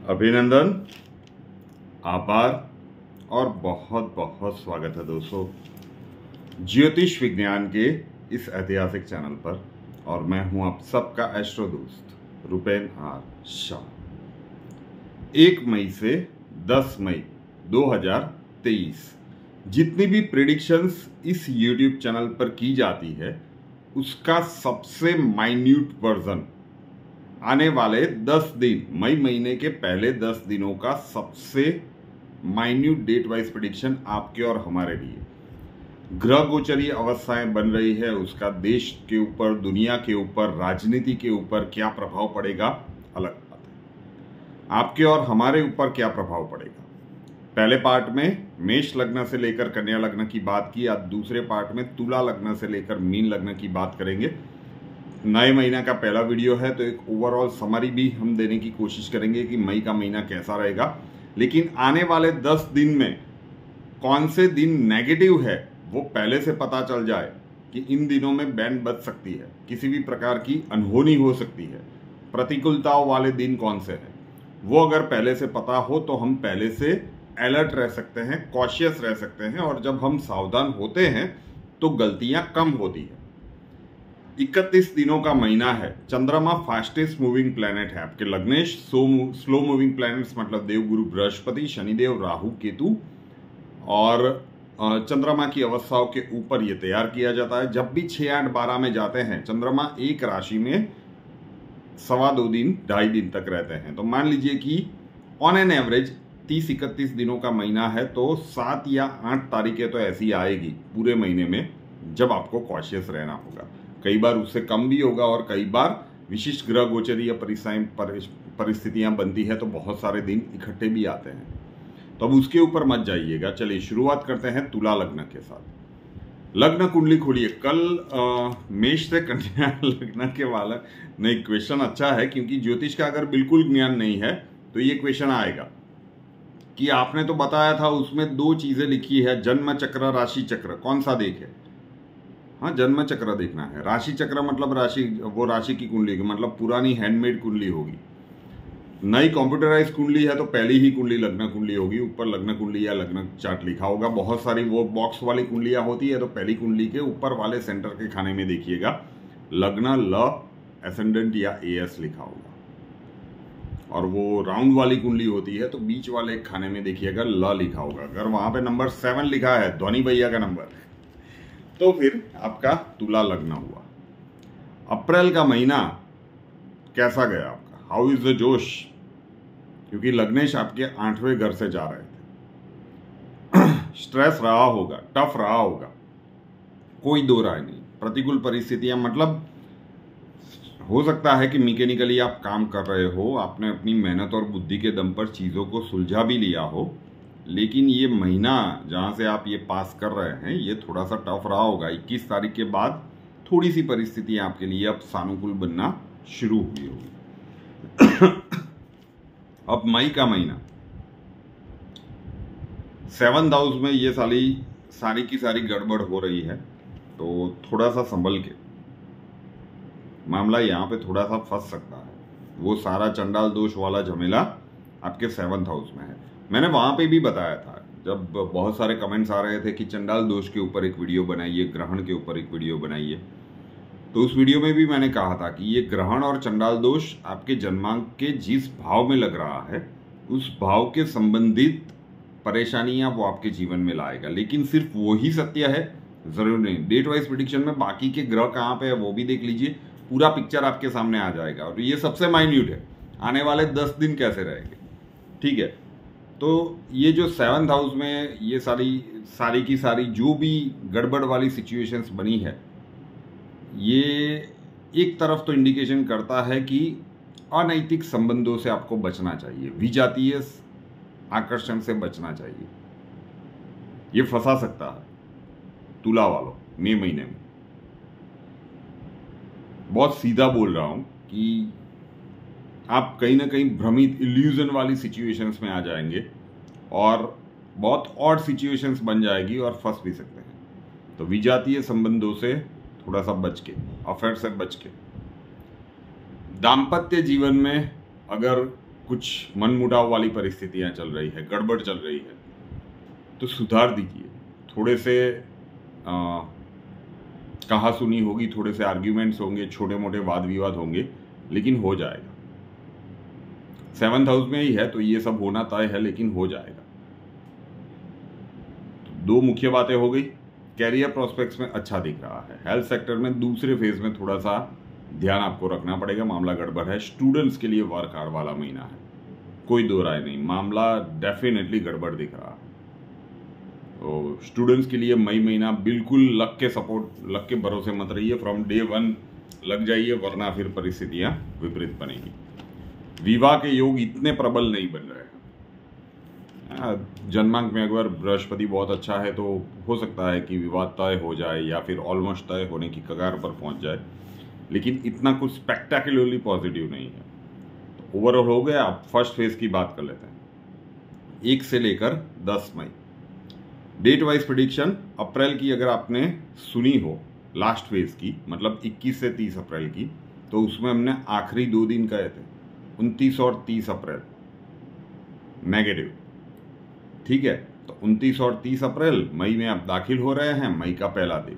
अभिनंदन, आभार और बहुत बहुत स्वागत है दोस्तों ज्योतिष विज्ञान के इस ऐतिहासिक चैनल पर। और मैं हूं आप सबका एस्ट्रो दोस्त रुपेन आर शाह। 1 मई से 10 मई 2023 जितनी भी प्रेडिक्शंस इस YouTube चैनल पर की जाती है उसका सबसे माइन्यूट वर्जन आने वाले 10 दिन, मई महीने के पहले 10 दिनों का सबसे माइन्यूट डेट वाइज प्रेडिक्शन आपके और हमारे लिए। ग्रह गोचरीय अवस्थाएं बन रही है, उसका देश के ऊपर, दुनिया के ऊपर, राजनीति के ऊपर क्या प्रभाव पड़ेगा अलग बात है। आपके और हमारे ऊपर क्या प्रभाव पड़ेगा। पहले पार्ट में मेष लग्न से लेकर कन्या लग्न की बात की, आज दूसरे पार्ट में तुला लग्न से लेकर मीन लग्न की बात करेंगे। नए महीना का पहला वीडियो है तो एक ओवरऑल समरी भी हम देने की कोशिश करेंगे कि मई का महीना कैसा रहेगा। लेकिन आने वाले 10 दिन में कौन से दिन नेगेटिव है वो पहले से पता चल जाए कि इन दिनों में बैंड बच सकती है, किसी भी प्रकार की अनहोनी हो सकती है, प्रतिकूलताओं वाले दिन कौन से हैं वो अगर पहले से पता हो तो हम पहले से अलर्ट रह सकते हैं, कॉशियस रह सकते हैं। और जब हम सावधान होते हैं तो गलतियां कम होती है। 31 दिनों का महीना है। चंद्रमा फास्टेस्ट मूविंग प्लैनेट है आपके लग्नेश। स्लो मूविंग प्लैनेट्स मतलब देवगुरु बृहस्पति, शनिदेव, राहु, केतु और चंद्रमा की अवस्थाओं के ऊपर ये तैयार किया जाता है। जब भी 6, 8, 12 में जाते हैं चंद्रमा एक राशि में 2.25 दिन, 2.5 दिन तक रहते हैं। तो मान लीजिए कि ऑन एन एवरेज 30-31 दिनों का महीना है तो 7 या 8 तारीखें तो ऐसी आएगी पूरे महीने में जब आपको कॉशियस रहना होगा। कई बार उससे कम भी होगा और कई बार विशिष्ट ग्रह गोचरीय परिस्थितियां बनती है तो बहुत सारे दिन इकट्ठे भी आते हैं। तो अब उसके ऊपर मत जाइएगा। चलिए शुरुआत करते हैं तुला लग्न के साथ। लग्न कुंडली खोलिए। कल मेष से कन्या लग्न के वाला नहीं, क्वेश्चन अच्छा है क्योंकि ज्योतिष का अगर बिल्कुल ज्ञान नहीं है तो ये क्वेश्चन आएगा कि आपने तो बताया था उसमें 2 चीजें लिखी है, जन्म चक्र, राशि चक्र, कौन सा देखे। हाँ, जन्म चक्र देखना है। राशि चक्र मतलब राशि, वो राशि की कुंडली की मतलब पुरानी हैंडमेड कुंडली होगी। नई कंप्यूटराइज कुंडली है तो पहली ही कुंडली लग्न कुंडली होगी, ऊपर लग्न कुंडली या लग्न चार्ट लिखा होगा। बहुत सारी वो बॉक्स वाली कुंडलियां होती है तो पहली कुंडली के ऊपर वाले सेंटर के खाने में देखिएगा लग्न, ल, एसेंडेंट या एएस लिखा होगा। और वो राउंड वाली कुंडली होती है तो बीच वाले खाने में देखिएगा ल लिखा होगा। अगर वहां पे नंबर 7 लिखा है, ध्वनि भैया का नंबर, तो फिर आपका तुला लग्न हुआ। अप्रैल का महीना कैसा गया आपका, हाउ इज द जोश, क्योंकि लग्नेश आपके 8वें घर से जा रहे थे। स्ट्रेस रहा होगा, टफ रहा होगा, कोई दो राय नहीं। प्रतिकूल परिस्थितियां मतलब हो सकता है कि मैकेनिकली आप काम कर रहे हो, आपने अपनी मेहनत और बुद्धि के दम पर चीजों को सुलझा भी लिया हो, लेकिन ये महीना जहां से आप ये पास कर रहे हैं ये थोड़ा सा टफ रहा होगा। 21 तारीख के बाद थोड़ी सी परिस्थितियां आपके लिए अब सानुकूल बनना शुरू हुई होगी। अब मई का महीना 7th हाउस में ये सारी की सारी गड़बड़ हो रही है तो थोड़ा सा संभल के मामला यहाँ पे थोड़ा सा फंस सकता है। वो सारा चंडाल दोष वाला झमेला आपके 7th हाउस में है। मैंने वहां पे भी बताया था, जब बहुत सारे कमेंट्स आ रहे थे कि चंडाल दोष के ऊपर एक वीडियो बनाइए, ग्रहण के ऊपर एक वीडियो बनाइए, तो उस वीडियो में भी मैंने कहा था कि ये ग्रहण और चंडाल दोष आपके जन्मांक के जिस भाव में लग रहा है उस भाव के संबंधित परेशानियां वो आपके जीवन में लाएगा। लेकिन सिर्फ वो ही सत्य है जरूर नहीं। डेट वाइज प्रेडिक्शन में बाकी के ग्रह कहाँ पे है वो भी देख लीजिए, पूरा पिक्चर आपके सामने आ जाएगा। और ये सबसे माइन्यूट है, आने वाले 10 दिन कैसे रहेंगे, ठीक है। तो ये जो 7th हाउस में ये सारी की सारी जो भी गड़बड़ वाली सिचुएशंस बनी है, ये एक तरफ तो इंडिकेशन करता है कि अनैतिक संबंधों से आपको बचना चाहिए, विजातीय आकर्षण से बचना चाहिए। ये फंसा सकता है तुला वालों मई महीने में। बहुत सीधा बोल रहा हूं कि आप कहीं ना कहीं भ्रमित, इल्यूजन वाली सिचुएशंस में आ जाएंगे और बहुत ऑड सिचुएशंस बन जाएगी और फंस भी सकते हैं। तो विजातीय संबंधों से थोड़ा सा बच के, अफेयर से बच के। दाम्पत्य जीवन में अगर कुछ मनमुटाव वाली परिस्थितियां चल रही है, गड़बड़ चल रही है, तो सुधार दीजिए। थोड़े से कहा सुनी होगी, थोड़े से आर्ग्यूमेंट्स होंगे, छोटे मोटे वाद विवाद होंगे, लेकिन हो जाएगा। 7th हाउस में ही है तो ये सब होना तय है, लेकिन हो जाएगा। तो 2 मुख्य बातें हो गई। कैरियर प्रोस्पेक्ट्स में अच्छा दिख रहा है। हेल्थ सेक्टर में दूसरे फेज में थोड़ा सा ध्यान आपको रखना पड़ेगा, मामला गड़बड़ है। स्टूडेंट्स के लिए वर्क हार्ड वाला महीना है, कोई दो राय नहीं, मामला डेफिनेटली गड़बड़ दिख रहा है। तो स्टूडेंट्स के लिए मई महीना बिल्कुल लक के सपोर्ट, लक के भरोसे मत रहिए। फ्रॉम डे 1 लग जाइए, वरना फिर परिस्थितियां विपरीत बनेगी। विवाह के योग इतने प्रबल नहीं बन रहे हैं। जन्मांक में अगर बृहस्पति बहुत अच्छा है तो हो सकता है कि विवाह तय हो जाए या फिर ऑलमोस्ट तय होने की कगार पर पहुंच जाए, लेकिन इतना कुछ स्पेक्टेकुलरली पॉजिटिव नहीं है। तो ओवरऑल हो गया। आप फर्स्ट फेज की बात कर लेते हैं। 1 से लेकर 10 मई डेट वाइज प्रेडिक्शन। अप्रैल की अगर आपने सुनी हो, लास्ट फेज की, मतलब 21 से 30 अप्रैल की, तो उसमें हमने आखिरी 2 दिन कहे थे, 29 और 30 अप्रैल नेगेटिव। ठीक है, तो 29 और 30 अप्रैल मई में आप दाखिल हो रहे हैं, मई का पहला दिन।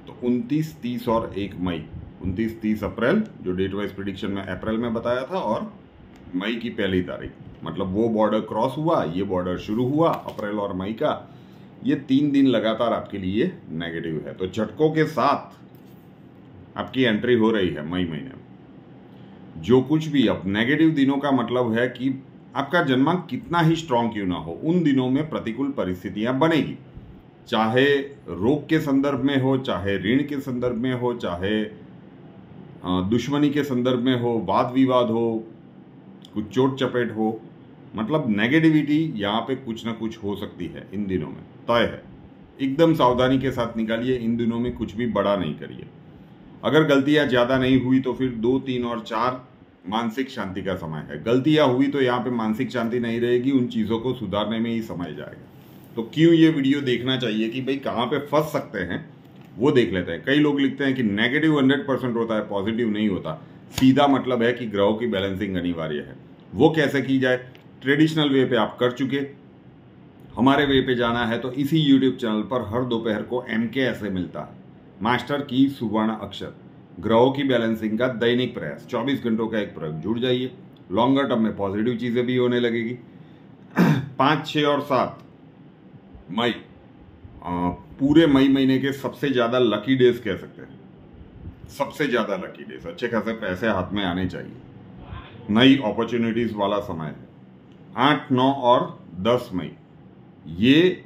तो 29, 30 और 1 मई, 29, 30 अप्रैल जो डेट वाइज प्रेडिक्शन में अप्रैल में बताया था, और मई की पहली तारीख, मतलब वो बॉर्डर क्रॉस हुआ, ये बॉर्डर शुरू हुआ अप्रैल और मई का। ये 3 दिन लगातार आपके लिए नेगेटिव है। तो झटकों के साथ आपकी एंट्री हो रही है मई महीने में। जो कुछ भी, अब नेगेटिव दिनों का मतलब है कि आपका जन्मांक कितना ही स्ट्रांग क्यों ना हो, उन दिनों में प्रतिकूल परिस्थितियां बनेगी। चाहे रोग के संदर्भ में हो, चाहे ऋण के संदर्भ में हो, चाहे दुश्मनी के संदर्भ में हो, वाद विवाद हो, कुछ चोट चपेट हो, मतलब नेगेटिविटी यहाँ पे कुछ ना कुछ हो सकती है इन दिनों में, तय है। एकदम सावधानी के साथ निकालिए, इन दिनों में कुछ भी बड़ा नहीं करिए। अगर गलतियां ज्यादा नहीं हुई तो फिर 2, 3 और 4 मानसिक शांति का समय है। गलतियां हुई तो यहाँ पे मानसिक शांति नहीं रहेगी, उन चीजों को सुधारने में ही समय जाएगा। तो क्यों ये वीडियो देखना चाहिए कि भाई कहाँ पे फंस सकते हैं वो देख लेते हैं। कई लोग लिखते हैं कि नेगेटिव 100% होता है, पॉजिटिव नहीं होता। सीधा मतलब है कि ग्रहों की बैलेंसिंग अनिवार्य है। वो कैसे की जाए? ट्रेडिशनल वे पे आप कर चुके, हमारे वे पे जाना है तो इसी यूट्यूब चैनल पर हर दोपहर को MK ऐसे मिलता है, मास्टर की सुवर्ण अक्षर, ग्रहों की बैलेंसिंग का दैनिक प्रयास, 24 घंटों का एक प्रयोग। जुड़ जाइए, लॉन्गर टर्म में पॉजिटिव चीजें भी होने लगेगी। 5, 6 और 7 मई पूरे मई महीने के सबसे ज्यादा लकी डेज कह सकते हैं, सबसे ज्यादा लकी डेज। अच्छे खासे पैसे हाथ में आने चाहिए, नई अपॉर्चुनिटीज वाला समय है। 8, 9 और 10 मई ये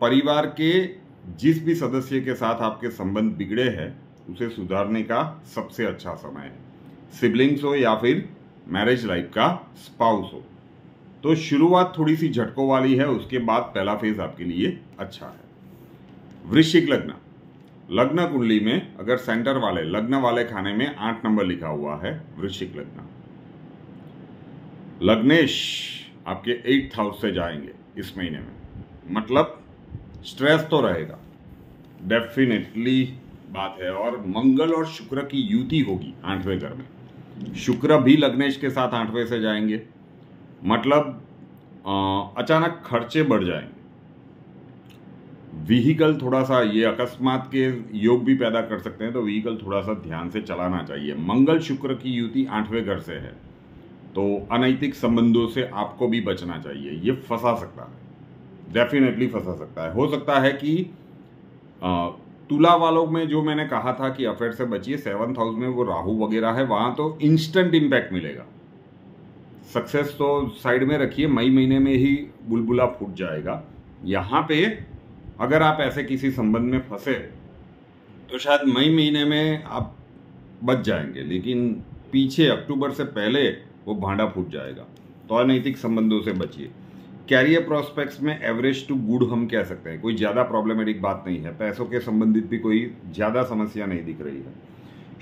परिवार के जिस भी सदस्य के साथ आपके संबंध बिगड़े हैं उसे सुधारने का सबसे अच्छा समय है। सिबलिंग्स हो या फिर मैरिज लाइफ का स्पाउस हो। तो शुरुआत थोड़ी सी झटकों वाली है, उसके बाद पहला फेज आपके लिए अच्छा है। वृश्चिक लग्न, लग्न कुंडली में अगर सेंटर वाले लग्न वाले खाने में 8 नंबर लिखा हुआ है, वृश्चिक लग्न, लग्नेश आपके 8th हाउस से जाएंगे इस महीने में। मतलब स्ट्रेस तो रहेगा, डेफिनेटली बात है। और मंगल और शुक्र की युति होगी 8वें घर में। शुक्र भी लग्नेश के साथ 8वें से जाएंगे, मतलब अचानक खर्चे बढ़ जाएंगे। व्हीकल थोड़ा सा, ये अकस्मात के योग भी पैदा कर सकते हैं, तो व्हीकल थोड़ा सा ध्यान से चलाना चाहिए। मंगल शुक्र की युति 8वें घर से है, तो अनैतिक संबंधों से आपको भी बचना चाहिए। ये फंसा सकता है, डेफिनेटली फंसा सकता है। हो सकता है कि तुला वालों में जो मैंने कहा था कि अफेयर से बचिए, 7th हाउस में वो राहु वगैरह है, वहां तो इंस्टेंट इंपैक्ट मिलेगा। सक्सेस तो साइड में रखिए, मई महीने में ही बुलबुला फूट जाएगा। यहाँ पे अगर आप ऐसे किसी संबंध में फंसे तो शायद मई महीने में आप बच जाएंगे, लेकिन पीछे अक्टूबर से पहले वो भांडा फूट जाएगा। तो अनैतिक संबंधों से बचिए। कैरियर प्रोस्पेक्ट्स में एवरेज टू गुड हम कह सकते हैं, कोई ज़्यादा प्रॉब्लमेटिक बात नहीं है। पैसों के संबंधित भी कोई ज़्यादा समस्या नहीं दिख रही है।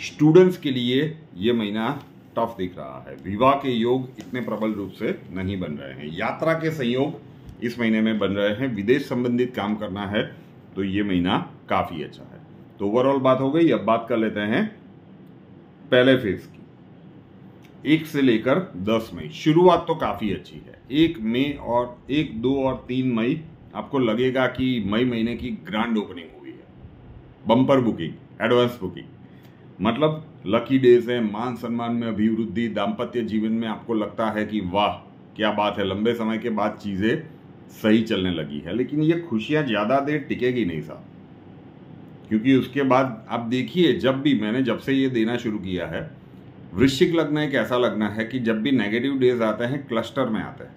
स्टूडेंट्स के लिए ये महीना टफ दिख रहा है। विवाह के योग इतने प्रबल रूप से नहीं बन रहे हैं। यात्रा के संयोग इस महीने में बन रहे हैं। विदेश संबंधित काम करना है तो ये महीना काफ़ी अच्छा है। तो ओवरऑल बात हो गई। अब बात कर लेते हैं पहले फेज की। 1 से लेकर 10 मई शुरुआत तो काफ़ी अच्छी है। 1 मई और 1, 2 और 3 मई आपको लगेगा कि मई महीने की ग्रैंड ओपनिंग हुई है। बम्पर बुकिंग, एडवांस बुकिंग, मतलब लकी डेज है। मान सम्मान में अभिवृद्धि, दाम्पत्य जीवन में आपको लगता है कि वाह क्या बात है, लंबे समय के बाद चीज़ें सही चलने लगी है। लेकिन ये खुशियाँ ज़्यादा देर टिकेगी नहीं साहब, क्योंकि उसके बाद आप देखिए, जब से ये देना शुरू किया है, वृश्चिक लग्न एक ऐसा लग्न है कि जब भी नेगेटिव डेज आते हैं क्लस्टर में आते हैं।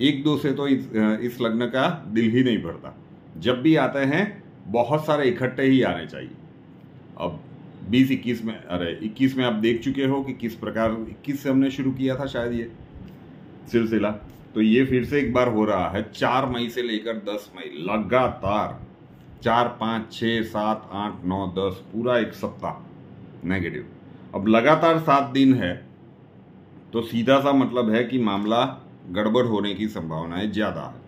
1-2 से तो इस लग्न का दिल ही नहीं भरता। जब भी आते हैं बहुत सारे इकट्ठे ही आने चाहिए। अब 20-21 में, अरे 21 में आप देख चुके हो कि किस प्रकार 21 से हमने शुरू किया था शायद ये सिलसिला। तो ये फिर से एक बार हो रहा है। 4 मई से लेकर 10 मई लगातार 4, 5, 6, 7, 8, 9, 10 पूरा एक सप्ताह नेगेटिव। अब लगातार 7 दिन है तो सीधा सा मतलब है कि मामला गड़बड़ होने की संभावनाएं ज़्यादा है।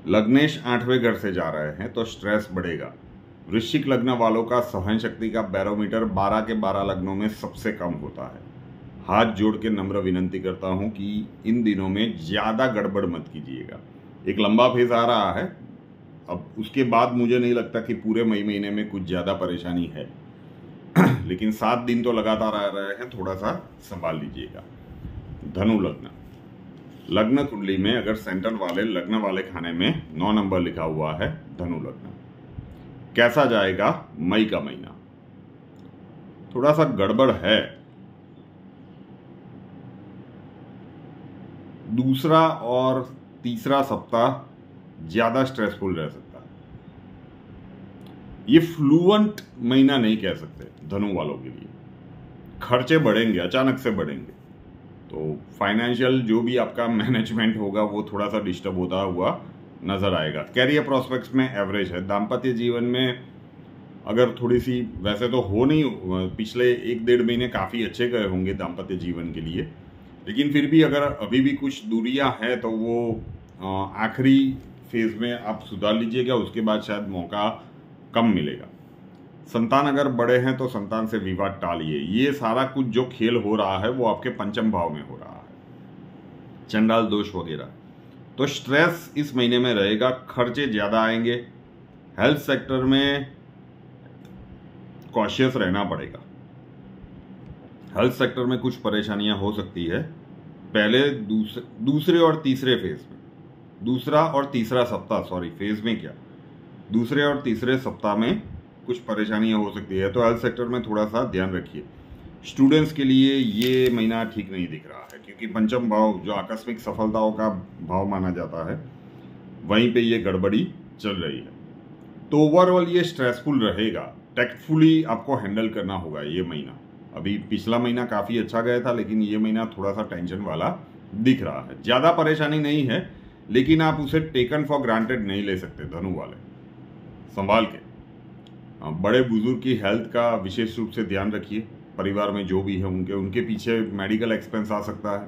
लग्नेश 8वें घर से जा रहे हैं तो स्ट्रेस बढ़ेगा। वृश्चिक लग्न वालों का सहन शक्ति का बैरोमीटर 12 के 12 लग्नों में सबसे कम होता है। हाथ जोड़ के नम्र विनंती करता हूं कि इन दिनों में ज़्यादा गड़बड़ मत कीजिएगा। एक लंबा फेज आ रहा है, अब उसके बाद मुझे नहीं लगता कि पूरे मई महीने में कुछ ज़्यादा परेशानी है। लेकिन 7 दिन तो लगातार आ रहे हैं, थोड़ा सा संभाल लीजिएगा। धनु लग्न, लग्न कुंडली में अगर सेंटर वाले लग्न वाले खाने में 9 नंबर लिखा हुआ है धनु लग्न, कैसा जाएगा मई का महीना? थोड़ा सा गड़बड़ है। दूसरा और तीसरा सप्ताह ज्यादा स्ट्रेसफुल रह सकता है। ये फ्लुएंट महीना नहीं कह सकते धनु वालों के लिए। खर्चे बढ़ेंगे, अचानक से बढ़ेंगे, तो फाइनेंशियल जो भी आपका मैनेजमेंट होगा वो थोड़ा सा डिस्टर्ब होता हुआ नजर आएगा। कैरियर प्रोस्पेक्ट्स में एवरेज है। दाम्पत्य जीवन में अगर थोड़ी सी, वैसे तो हो नहीं, पिछले 1-1.5 महीने काफ़ी अच्छे गए होंगे दाम्पत्य जीवन के लिए, लेकिन फिर भी अगर अभी भी कुछ दूरियां हैं तो वो आखिरी फेज में आप सुधार लीजिएगा। उसके बाद शायद मौका कम मिलेगा। संतान अगर बड़े हैं तो संतान से विवाद टालिए। ये सारा कुछ जो खेल हो रहा है वो आपके पंचम भाव में हो रहा है, चंडाल दोष वगैरह। तो स्ट्रेस इस महीने में रहेगा, खर्चे ज़्यादा आएंगे। हेल्थ सेक्टर में कॉशियस रहना पड़ेगा। हेल्थ सेक्टर में कुछ परेशानियां हो सकती है। पहले दूसरे और तीसरे फेज में, दूसरा और तीसरा सप्ताह, सॉरी फेज में क्या, दूसरे और तीसरे सप्ताह में कुछ परेशानियां हो सकती है, तो हेल्थ सेक्टर में थोड़ा सा ध्यान रखिए। स्टूडेंट्स के लिए ये महीना ठीक नहीं दिख रहा है, क्योंकि पंचम भाव जो आकस्मिक सफलताओं का भाव माना जाता है वहीं पे ये गड़बड़ी चल रही है। तो ओवरऑल ये स्ट्रेसफुल रहेगा। टेक्टफुली आपको हैंडल करना होगा ये महीना। अभी पिछला महीना काफ़ी अच्छा गया था, लेकिन ये महीना थोड़ा सा टेंशन वाला दिख रहा है। ज़्यादा परेशानी नहीं है, लेकिन आप उसे टेकन फॉर ग्रांटेड नहीं ले सकते धनु वाले, संभाल के। बड़े बुजुर्ग की हेल्थ का विशेष रूप से ध्यान रखिए। परिवार में जो भी है उनके पीछे मेडिकल एक्सपेंस आ सकता है,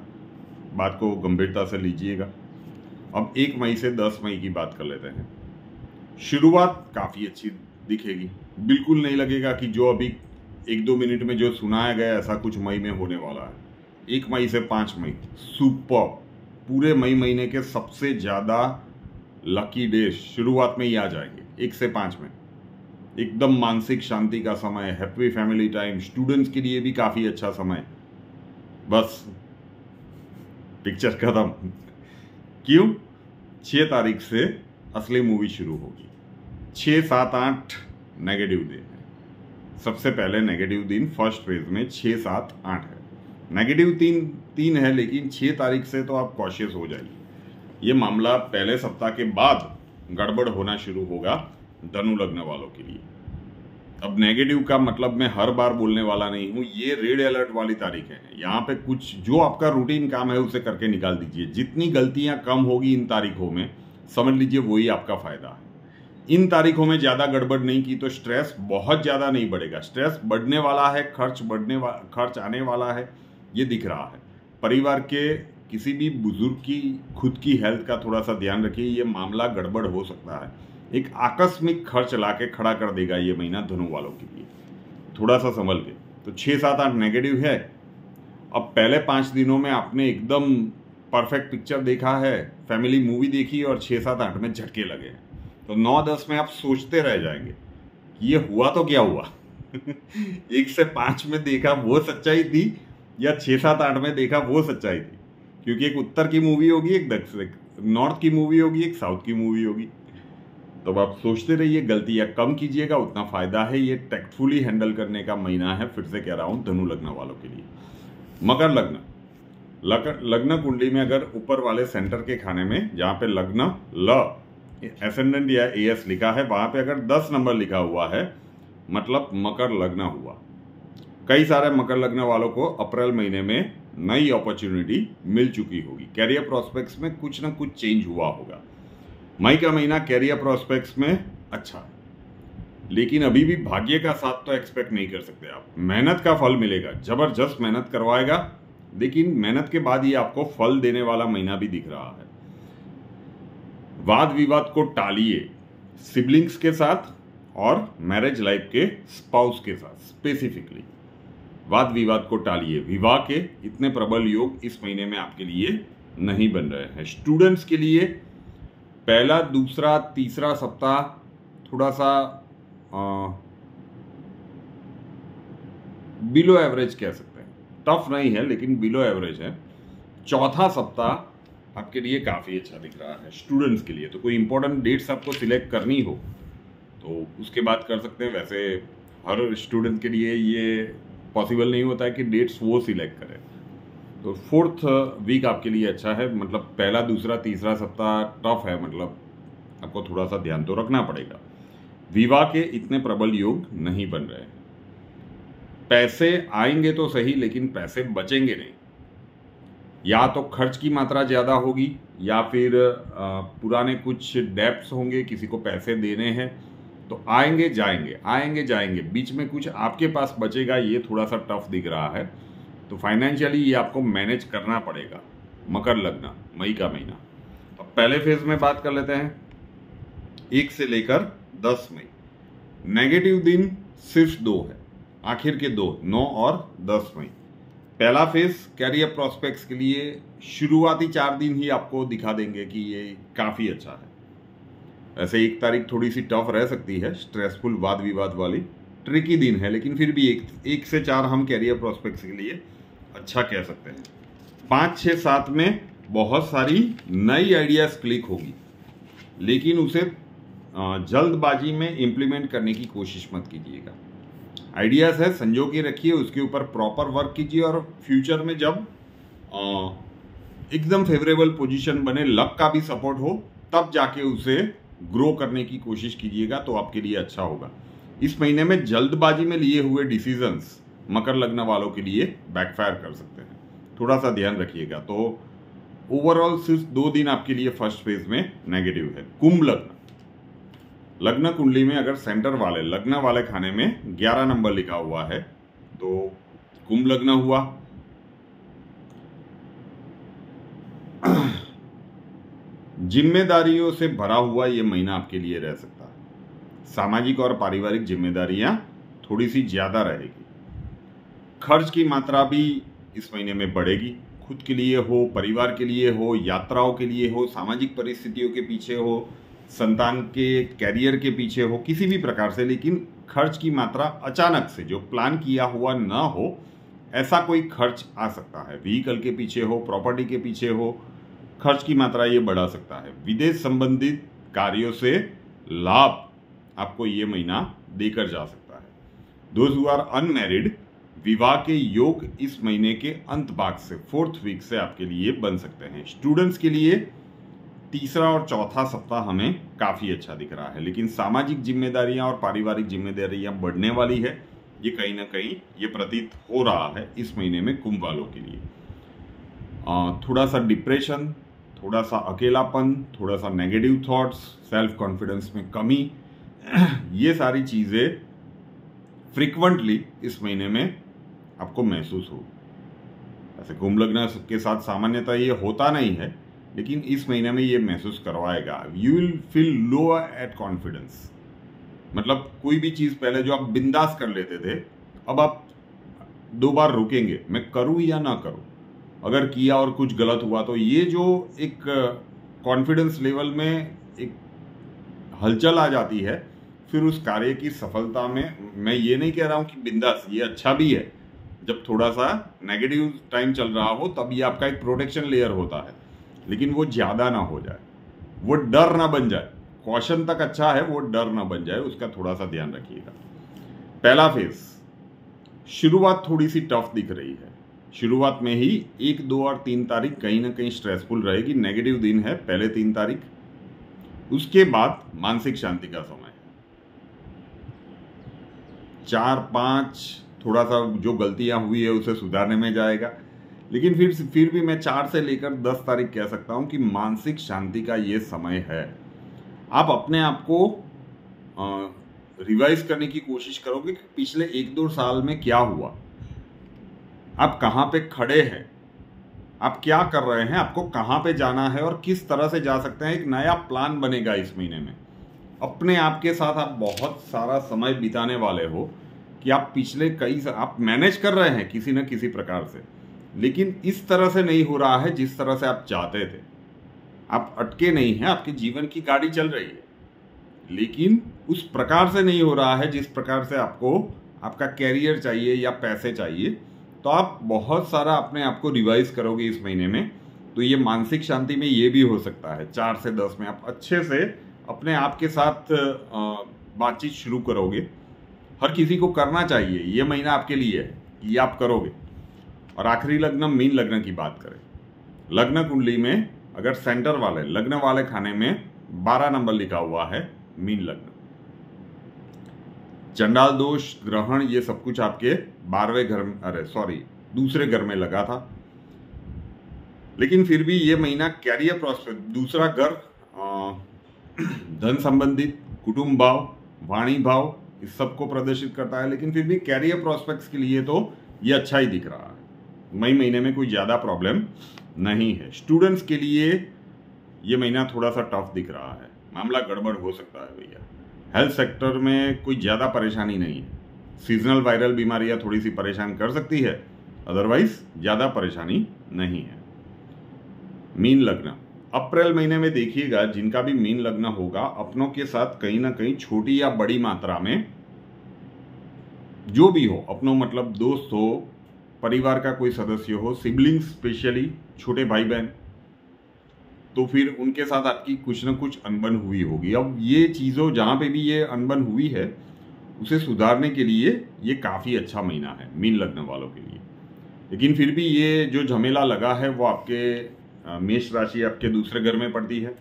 बात को गंभीरता से लीजिएगा। अब 1 मई से 10 मई की बात कर लेते हैं। शुरुआत काफ़ी अच्छी दिखेगी। बिल्कुल नहीं लगेगा कि जो अभी 1-2 मिनट में जो सुनाया गया ऐसा कुछ मई में होने वाला है। 1 मई से 5 मई सुपर, पूरे मई महीने के सबसे ज़्यादा लकी डेज शुरुआत में ही आ जाएंगे। 1 से 5 में एकदम मानसिक शांति का समय, हैप्पी फैमिली टाइम। स्टूडेंट्स के लिए भी काफ़ी अच्छा समय। बस पिक्चर खत्म। क्यों? 6 तारीख से असली मूवी शुरू होगी। 6, 7, 8 नेगेटिव दिन है। सबसे पहले नेगेटिव दिन फर्स्ट फेज में 6, 7, 8 है। नेगेटिव 3 है, लेकिन 6 तारीख से तो आप कॉशियस हो जाइए। ये मामला पहले सप्ताह के बाद गड़बड़ होना शुरू होगा धनु लग्न वालों के लिए। अब नेगेटिव का मतलब मैं हर बार बोलने वाला नहीं हूँ। ये रेड अलर्ट वाली तारीख है। यहाँ पे कुछ जो आपका रूटीन काम है उसे करके निकाल दीजिए। जितनी गलतियाँ कम होगी इन तारीखों में, समझ लीजिए वही आपका फायदा है। इन तारीखों में ज़्यादा गड़बड़ नहीं की तो स्ट्रेस बहुत ज़्यादा नहीं बढ़ेगा। स्ट्रेस बढ़ने वाला है, खर्च आने वाला है, ये दिख रहा है। परिवार के किसी भी बुजुर्ग की खुद की हेल्थ का थोड़ा सा ध्यान रखिए। ये मामला गड़बड़ हो सकता है। एक आकस्मिक खर्च लाके खड़ा कर देगा ये महीना धनु वालों के लिए, थोड़ा सा संभल के। तो 6, 7, 8 नेगेटिव है। अब पहले 5 दिनों में आपने एकदम परफेक्ट पिक्चर देखा है, फैमिली मूवी देखी और 6, 7, 8 में झटके लगे, तो 9, 10 में आप सोचते रह जाएंगे कि ये हुआ तो क्या हुआ 1 से 5 में देखा वो सच्चाई थी या 6, 7, 8 में देखा वो सच्चाई थी, क्योंकि एक उत्तर की मूवी होगी, एक दक्षिण नॉर्थ की मूवी होगी, एक साउथ की मूवी होगी। तो आप सोचते रहिए, गलतियां कम कीजिएगा, उतना फायदा है। ये टैक्टफुली हैंडल करने का महीना है। फिर से कह रहा हूं धनु लग्न वालों के लिए। मकर लग्न कुंडली में अगर ऊपर वाले सेंटर के खाने में जहां पे लग्न ल एसेंडेंट या एएस लिखा है, वहां पे अगर 10 नंबर लिखा हुआ है, मतलब मकर लग्न हुआ। कई सारे मकर लग्न वालों को अप्रैल महीने में नई अपॉर्चुनिटी मिल चुकी होगी। कैरियर प्रोस्पेक्ट्स में कुछ ना कुछ चेंज हुआ होगा। मई का महीना कैरियर प्रोस्पेक्ट्स में अच्छा है, लेकिन अभी भी भाग्य का साथ तो एक्सपेक्ट नहीं कर सकते आप। मेहनत का फल मिलेगा, जबरदस्त मेहनत करवाएगा, लेकिन मेहनत के बाद ये आपको फल देने वाला महीना भी दिख रहा है। वाद विवाद को टालिए, सिबलिंग्स के साथ और मैरिज लाइफ के स्पाउस के साथ स्पेसिफिकली वाद विवाद को टालिए। विवाह के इतने प्रबल योग इस महीने में आपके लिए नहीं बन रहे हैं। स्टूडेंट्स के लिए पहला, दूसरा, तीसरा सप्ताह थोड़ा सा बिलो एवरेज कह सकते हैं, टफ नहीं है लेकिन बिलो एवरेज है। चौथा सप्ताह आपके लिए काफ़ी अच्छा दिख रहा है स्टूडेंट्स के लिए। तो कोई इंपॉर्टेंट डेट्स आपको सिलेक्ट करनी हो तो उसके बाद कर सकते हैं। वैसे हर स्टूडेंट के लिए ये पॉसिबल नहीं होता है कि डेट्स वो सिलेक्ट करें। तो 4th वीक आपके लिए अच्छा है, मतलब पहला, दूसरा, तीसरा सप्ताह टफ है, मतलब आपको थोड़ा सा ध्यान तो रखना पड़ेगा। विवाह के इतने प्रबल योग नहीं बन रहे हैं। पैसे आएंगे तो सही, लेकिन पैसे बचेंगे नहीं। या तो खर्च की मात्रा ज़्यादा होगी, या फिर पुराने कुछ डेब्ट्स होंगे, किसी को पैसे देने हैं, तो आएंगे जाएंगे, बीच में कुछ आपके पास बचेगा, ये थोड़ा सा टफ दिख रहा है। तो फाइनेंशियली ये आपको मैनेज करना पड़ेगा। मकर लग्न मई का महीना। अब पहले फेज में बात कर लेते हैं, 1 से लेकर 10 मई। नेगेटिव दिन सिर्फ 2 है, आखिर के 2, 9 और 10 मई। पहला फेज कैरियर प्रोस्पेक्ट्स के लिए शुरुआती 4 दिन ही आपको दिखा देंगे कि ये काफ़ी अच्छा है। ऐसे 1 तारीख थोड़ी सी टफ रह सकती है, स्ट्रेसफुल वाद विवाद वाली ट्रिकी दिन है, लेकिन फिर भी 1 से 4 हम कैरियर प्रोस्पेक्ट्स के लिए अच्छा कह सकते हैं। 5, 6, 7 में बहुत सारी नई आइडियाज क्लिक होगी, लेकिन उसे जल्दबाजी में इम्प्लीमेंट करने की कोशिश मत कीजिएगा। आइडियाज है, संजो के रखिए, उसके ऊपर प्रॉपर वर्क कीजिए, और फ्यूचर में जब एकदम फेवरेबल पोजीशन बने, लक का भी सपोर्ट हो, तब जाके उसे ग्रो करने की कोशिश कीजिएगा, तो आपके लिए अच्छा होगा। इस महीने में जल्दबाजी में लिए हुए डिसीजंस मकर लग्न वालों के लिए बैकफायर कर सकते हैं, थोड़ा सा ध्यान रखिएगा। तो ओवरऑल सिर्फ 2 दिन आपके लिए फर्स्ट फेज में नेगेटिव है। कुंभ लग्न कुंडली में अगर सेंटर वाले लग्न वाले खाने में 11 नंबर लिखा हुआ है तो कुंभ लग्न हुआ। जिम्मेदारियों से भरा हुआ ये महीना आपके लिए रह सकता है। सामाजिक और पारिवारिक जिम्मेदारियां थोड़ी सी ज्यादा रहेगी। खर्च की मात्रा भी इस महीने में बढ़ेगी, खुद के लिए हो, परिवार के लिए हो, यात्राओं के लिए हो, सामाजिक परिस्थितियों के पीछे हो, संतान के कैरियर के पीछे हो, किसी भी प्रकार से। लेकिन खर्च की मात्रा अचानक से जो प्लान किया हुआ ना हो, ऐसा कोई खर्च आ सकता है। व्हीकल के पीछे हो, प्रॉपर्टी के पीछे हो, खर्च की मात्रा ये बढ़ा सकता है। विदेश संबंधित कार्यों से लाभ आपको ये महीना देकर जा सकता है। दोज हु आर अनमैरिड, विवाह के योग इस महीने के अंत भाग से 4th वीक से आपके लिए बन सकते हैं। स्टूडेंट्स के लिए तीसरा और चौथा सप्ताह हमें काफी अच्छा दिख रहा है, लेकिन सामाजिक जिम्मेदारियां और पारिवारिक जिम्मेदारियां बढ़ने वाली है, ये कहीं ना कहीं ये प्रतीत हो रहा है इस महीने में कुंभ वालों के लिए। थोड़ा सा डिप्रेशन, थोड़ा सा अकेलापन, थोड़ा सा नेगेटिव थॉट्स, सेल्फ कॉन्फिडेंस में कमी, ये सारी चीजें फ्रिक्वेंटली इस महीने में आपको महसूस हो। ऐसे कुंभ लग्न के साथ सामान्यतः ये होता नहीं है, लेकिन इस महीने में ये महसूस करवाएगा। You will feel low at confidence, मतलब कोई भी चीज पहले जो आप बिंदास कर लेते थे, अब आप 2 बार रुकेंगे, मैं करूं या ना करूं। अगर किया और कुछ गलत हुआ तो ये जो एक कॉन्फिडेंस लेवल में एक हलचल आ जाती है, फिर उस कार्य की सफलता में, मैं ये नहीं कह रहा हूं कि बिंदास, ये अच्छा भी है जब थोड़ा सा नेगेटिव टाइम चल रहा हो, तब ये आपका एक प्रोटेक्शन लेयर होता है, लेकिन वो ज्यादा ना हो जाए, वो डर ना बन जाए। कॉशन तक अच्छा है, वो डर ना बन जाए, उसका थोड़ा सा ध्यान रखिएगा। पहला फेज, शुरुआत थोड़ी सी टफ दिख रही है। शुरुआत में ही 1, 2 और 3 तारीख कहीं ना कहीं स्ट्रेसफुल रहेगी, नेगेटिव दिन है पहले 3 तारीख। उसके बाद मानसिक शांति का समय है। 4, 5 थोड़ा सा जो गलतियां हुई है उसे सुधारने में जाएगा, लेकिन फिर भी मैं 4 से लेकर 10 तारीख कह सकता हूं कि मानसिक शांति का ये समय है। आप अपने आप को रिवाइज करने की कोशिश करोगे कि पिछले 1-2 साल में क्या हुआ, आप कहां पे खड़े हैं, आप क्या कर रहे हैं, आपको कहां पे जाना है और किस तरह से जा सकते हैं। एक नया प्लान बनेगा इस महीने में। अपने आप के साथ आप बहुत सारा समय बिताने वाले हो कि आप पिछले आप मैनेज कर रहे हैं किसी न किसी प्रकार से, लेकिन इस तरह से नहीं हो रहा है जिस तरह से आप चाहते थे। आप अटके नहीं हैं, आपके जीवन की गाड़ी चल रही है, लेकिन उस प्रकार से नहीं हो रहा है जिस प्रकार से आपको आपका कैरियर चाहिए या पैसे चाहिए। तो आप बहुत सारा अपने आप को रिवाइज करोगे इस महीने में, तो ये मानसिक शांति में ये भी हो सकता है 4 से 10 में आप अच्छे से अपने आप के साथ बातचीत शुरू करोगे। हर किसी को करना चाहिए, ये महीना आपके लिए है, ये आप करोगे। और आखिरी लग्न, मीन लग्न की बात करें, लग्न कुंडली में अगर सेंटर वाले लग्न वाले खाने में 12 नंबर लिखा हुआ है, मीन लग्न, चंडाल दोष, ग्रहण, ये सब कुछ आपके 12वें घर, दूसरे घर में लगा था। लेकिन फिर भी ये महीना कैरियर प्रॉस्पेक्ट, दूसरा घर धन संबंधित, कुटुंब भाव, वाणी भाव, इस सब को प्रदर्शित करता है। लेकिन फिर भी कैरियर प्रॉस्पेक्ट्स के लिए तो ये अच्छा ही दिख रहा है। मई महीने में कोई ज्यादा प्रॉब्लम नहीं है। स्टूडेंट्स के लिए ये महीना थोड़ा सा टफ दिख रहा है, मामला गड़बड़ हो सकता है भैया। हेल्थ सेक्टर में कोई ज़्यादा परेशानी नहीं है। सीजनल वायरल बीमारियां थोड़ी सी परेशान कर सकती है, अदरवाइज ज़्यादा परेशानी नहीं है। मीन लग्न, अप्रैल महीने में देखिएगा जिनका भी मीन लग्न होगा, अपनों के साथ कहीं ना कहीं छोटी या बड़ी मात्रा में जो भी हो, अपनों मतलब दोस्त हो, परिवार का कोई सदस्य हो, सिबलिंग्स स्पेशली छोटे भाई बहन, तो फिर उनके साथ आपकी कुछ न कुछ अनबन हुई होगी। अब ये चीज़ों जहाँ पे भी ये अनबन हुई है उसे सुधारने के लिए ये काफ़ी अच्छा महीना है मीन लग्न वालों के लिए। लेकिन फिर भी ये जो झमेला लगा है वो आपके मेष राशि आपके दूसरे घर में पड़ती है,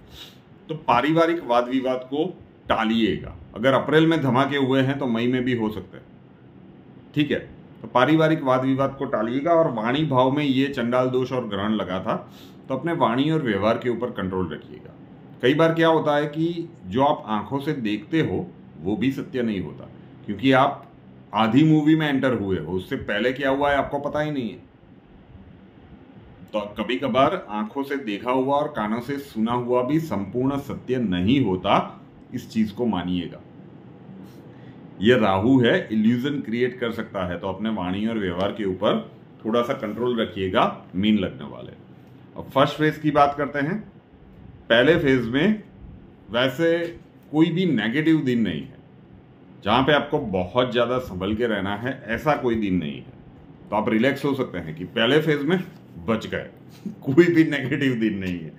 तो पारिवारिक वाद विवाद को टालिएगा। अगर अप्रैल में धमाके हुए हैं तो मई में भी हो सकते हैं, ठीक है। तो पारिवारिक वाद विवाद को टालिएगा। और वाणी भाव में ये चंडाल दोष और ग्रहण लगा था, तो अपने वाणी और व्यवहार के ऊपर कंट्रोल रखिएगा। कई बार क्या होता है कि जो आप आंखों से देखते हो वो भी सत्य नहीं होता, क्योंकि आप आधी मूवी में एंटर हुए हो, उससे पहले क्या हुआ है आपको पता ही नहीं है। तो कभी कभार आंखों से देखा हुआ और कानों से सुना हुआ भी संपूर्ण सत्य नहीं होता, इस चीज को मानिएगा। ये राहु है, इल्यूजन क्रिएट कर सकता है, तो अपने वाणी और व्यवहार के ऊपर थोड़ा सा कंट्रोल रखिएगा मीन लग्न वाले। अब फर्स्ट फेज की बात करते हैं। पहले फेज में वैसे कोई भी नेगेटिव दिन नहीं है, जहां पे आपको बहुत ज्यादा संभल के रहना है, ऐसा कोई दिन नहीं है। तो आप रिलैक्स हो सकते हैं कि पहले फेज में बच गए कोई भी नेगेटिव दिन नहीं है।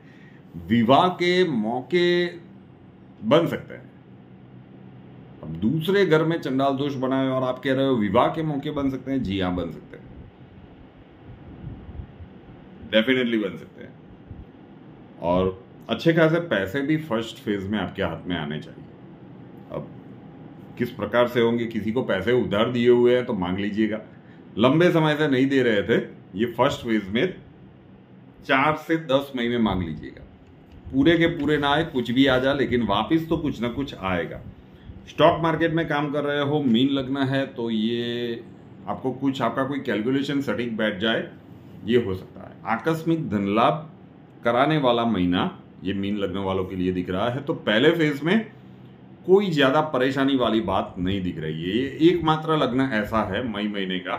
विवाह के मौके बन सकते हैं। अब दूसरे घर में चंडाल दोष बना है और आप कह रहे हो विवाह के मौके बन सकते हैं, जी हाँ बन सकते हैं, डेफिनेटली बन सकते हैं। और अच्छे खासे पैसे भी फर्स्ट फेज में आपके हाथ में आने चाहिए। अब किस प्रकार से होंगे, किसी को पैसे उधार दिए हुए हैं तो मांग लीजिएगा, लंबे समय से नहीं दे रहे थे, ये फर्स्ट फेज में 4 से 10 महीने मांग लीजिएगा। पूरे के पूरे ना आए, कुछ भी आ जा, लेकिन वापिस तो कुछ ना कुछ आएगा। स्टॉक मार्केट में काम कर रहे हो, मीन लगना है, तो ये आपको कुछ आपका कोई कैलकुलेशन सटीक बैठ जाए, ये हो सकता है। आकस्मिक धन लाभ कराने वाला महीना ये मीन लगने वालों के लिए दिख रहा है। तो पहले फेज में कोई ज्यादा परेशानी वाली बात नहीं दिख रही है। ये एकमात्र लग्न ऐसा है मई महीने का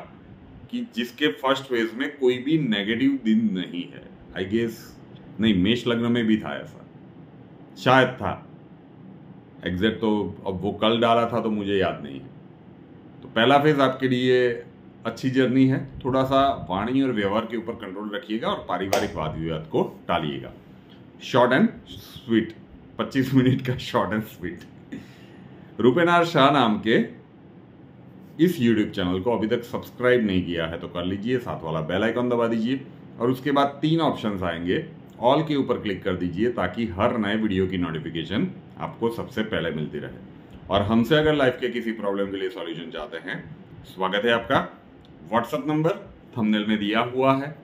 कि जिसके फर्स्ट फेज में कोई भी नेगेटिव दिन नहीं है। आई गेस नहीं, मेष लग्न में भी था ऐसा, शायद था, एग्जैक्ट तो अब वो कल डाला था तो मुझे याद नहीं है। तो पहला फेज आपके लिए अच्छी जर्नी है। थोड़ा सा वाणी और व्यवहार के ऊपर कंट्रोल रखिएगा और पारिवारिक वाद विवाद को टालिएगा। शॉर्ट एंड स्वीट, 25 मिनट का शॉर्ट एंड स्वीट। रूपेनार शाह नाम के इस YouTube चैनल को अभी तक सब्सक्राइब नहीं किया है तो कर लीजिए, साथ वाला बेल आइकन दबा दीजिए और उसके बाद 3 ऑप्शंस आएंगे, ऑल के ऊपर क्लिक कर दीजिए ताकि हर नए वीडियो की नोटिफिकेशन आपको सबसे पहले मिलती रहे। और हमसे अगर लाइफ के किसी प्रॉब्लम के लिए सॉल्यूशन चाहते हैं, स्वागत है आपका। व्हाट्सएप नंबर थंबनेल में दिया हुआ है।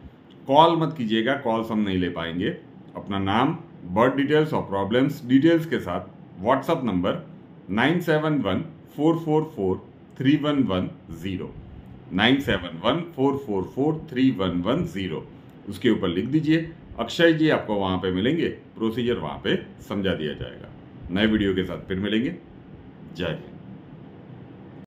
कॉल मत कीजिएगा, कॉल्स हम नहीं ले पाएंगे। अपना नाम, बर्थ डिटेल्स और प्रॉब्लम्स डिटेल्स के साथ व्हाट्सएप नंबर 9714443110 9714443110 उसके ऊपर लिख दीजिए। अक्षय जी आपको वहां पे मिलेंगे, प्रोसीजर वहां पे समझा दिया जाएगा। नए वीडियो के साथ फिर मिलेंगे। जय हिंद।